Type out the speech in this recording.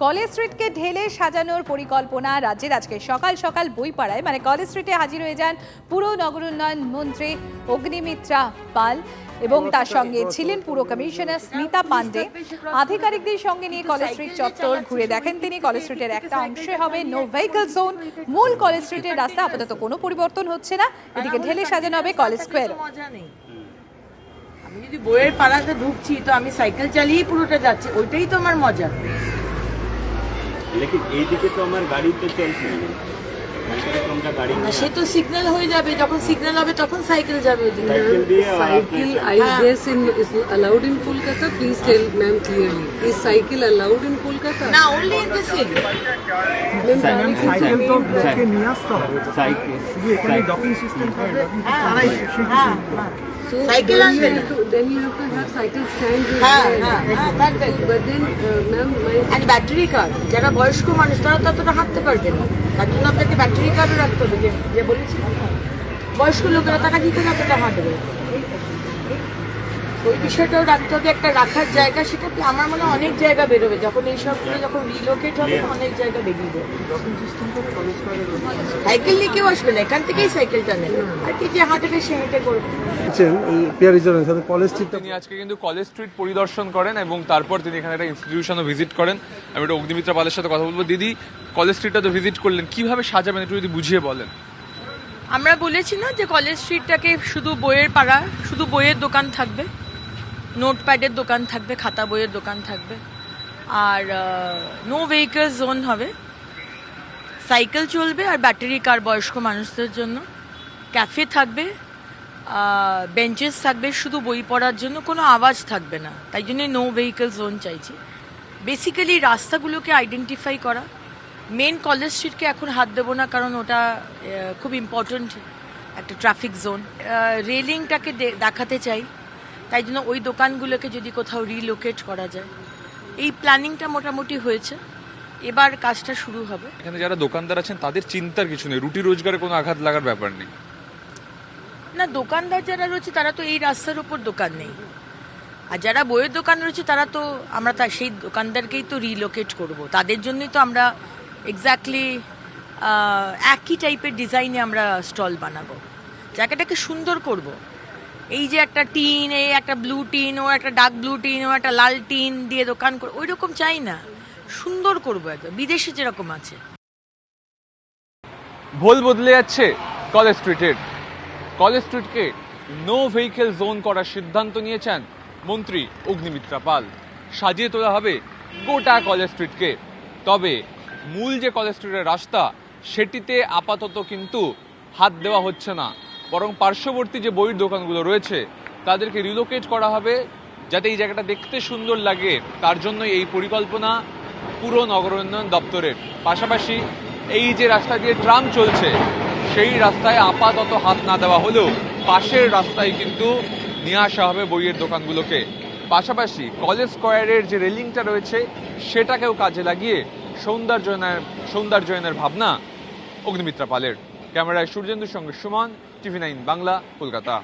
College স্ট্রিটকে ঢেলে সাজানোর পরিকল্পনা রাজ্যের। আজকে সকাল সকাল বইপাড়ায় কলেজ স্ট্রিটে হাজির হয়ে যান পুর নগর উন্নয়ন মন্ত্রী অগ্নিমিত্রা পাল এবং তার সঙ্গে ছিলেন পুর কমিশনার স্মিতা পান্ডে। আধিকারিকদের সঙ্গে নিয়ে কলেজ স্ট্রিট চত্বর ঘুরে দেখেন তিনি। কলেজ স্ট্রিটের একটা অংশে হবে নো ভেহিকল জোন। মূল কলেজ স্ট্রিটের রাস্তা আপাতত কোনো পরিবর্তন হচ্ছে না, এদিকে ঢেলে সাজানো হবে কলেজ স্কোয়ার। আমি যদি বইয়ের পাড়াতে ঢুকছি তো আমি সাইকেল চালিয়ে পুরোটা যাচ্ছি, ওইটাই তো আমার মজা। लेकिन এইদিকে তো আমার গাড়ি তো চলছে না, সে তো সিগন্যাল হয়ে যাবে, যখন সিগন্যাল হবে তখন সাইকেল যাবে। Cycle, I guess, is allowed in Kolkata. Please tell ma'am clearly. Is cycle allowed in Kolkata? না, only in the city. Ma'am cycle তো ব্যাকে নিয়ে আসতে হবে, সাইকেল শুধু এখানে ডকিং সিস্টেম থাকবে। So Cycle then and you have to have cycle stands. that way. But then, ma'am, And battery car, যারা বয়স্ক মানুষ তারা তো অতটা হাঁটতে পারবে না, তার জন্য আপনাকে ব্যাটারি কার্ডও রাখতে হবে। যে বলেছিলাম না, বয়স্ক লোকেরা তারা কি করে অতটা হাঁটবে, ওই বিষয়টাও রাখতে হবে। একটা রাখার জায়গা, সেটা আমার মনে হয় অনেক জায়গা বেরোবে যখন এইসবগুলো যখন রিলোকেট হবে, অনেক জায়গা বেরিয়ে যাবে। সাইকেল নিয়ে কেউ আসবে না, এখান থেকেই সাইকেলটা নেবে, আর কি যে হাঁটবে সে হেঁটে করবে। কলেজ স্ট্রিট তিনি আজকে কিন্তু কলেজ স্ট্রিট পরিদর্শন করেন এবং তারপর তিনি এখানে একটা ইনস্টিটিউশনও ভিজিট করেন। আমি একটু অগ্নিমিত্রা পালের সাথে কথা বলবো। দিদি, কলেজ স্ট্রিটটা তো ভিজিট করলেন, কিভাবে সাজাবেন একটু যদি বুঝিয়ে বলেন। আমরা বলেছি না যে কলেজ স্ট্রিটটাকে শুধু বইয়ের পাড়া, শুধু বইয়ের দোকান থাকবে, নোটপ্যাডের দোকান থাকবে, খাতা বইয়ের দোকান থাকবে, আর নো ভেহিকল জোন হবে, সাইকেল চলবে আর ব্যাটারি কার বয়স্ক মানুষদের জন্য, ক্যাফে থাকবে, বেঞ্চেস থাকবে শুধু বই পড়ার জন্য, কোনো আওয়াজ থাকবে না, তাই জন্য নো ভেহিকল জোন চাইছি। বেসিক্যালি রাস্তাগুলোকে আইডেন্টিফাই করা, মেন কলেজ স্ট্রিটকে এখন হাত দেবো না কারণ ওটা খুব ইম্পর্ট্যান্ট একটা ট্রাফিক জোন। রেলিংটাকে দেখাতে চাই, তাই জন্য ওই দোকানগুলোকে যদি কোথাও রিলোকেট করা যায়, এই প্ল্যানিংটা মোটামুটি হয়েছে, এবার কাজটা শুরু হবে। এখানে যারা দোকানদার আছেন তাদের চিন্তার কিছু নেই, রুটি রোজগারে কোনো আঘাত লাগার ব্যাপার নেই। না, দোকানদার যারা রয়েছে তারা তো এই রাস্তার উপর দোকান নেই, আর যারা বইয়ের দোকান রয়েছে তারা তো আমরা সেই দোকানদারকেই তো রিলোকেট করব, তাদের জন্যই তো আমরা এক্স্যাক্টলি একই টাইপের ডিজাইনে আমরা স্টল বানাবো, জায়গাটাকে সুন্দর করব। এই যে একটা টিন, এই একটা ব্লু টিন, ও একটা ডার্ক ব্লু টিন, ও একটা লাল টিন দিয়ে দোকান করে ওই রকম চাই না, সুন্দর করবো একদম, বিদেশে যেরকম আছে। ভোল বদলে যাচ্ছে কলেজ স্ট্রিটের। কলেজ স্ট্রিটকে নো ভেহিকল জোন করার সিদ্ধান্ত নিয়েছেন মন্ত্রী অগ্নিমিত্রা পাল। সাজিয়ে তোলা হবে গোটা কলেজ স্ট্রিটকে। তবে মূল যে কলেজ স্ট্রিটের রাস্তা, সেটিতে আপাতত কিন্তু হাত দেওয়া হচ্ছে না, বরং পার্শ্ববর্তী যে বইয়ের দোকানগুলো রয়েছে তাদেরকে রিলোকেট করা হবে যাতে এই জায়গাটা দেখতে সুন্দর লাগে। তার জন্য এই পরিকল্পনা পুর নগর উন্নয়ন দপ্তরের। পাশাপাশি এই যে রাস্তা দিয়ে ট্রাম চলছে সেই রাস্তায় আপাতত হাত না দেওয়া হলেও পাশের রাস্তায় কিন্তু নিয়ে আসা হবে বইয়ের দোকানগুলোকে। পাশাপাশি কলেজ স্কোয়ারের যে রেলিংটা রয়েছে সেটাকেও কাজে লাগিয়ে সৌন্দর্যায়নের ভাবনা অগ্নিমিত্রা পালের। ক্যামেরায় সূর্যেন্দুর সঙ্গে সুমন, TV9 বাংলা, কলকাতা।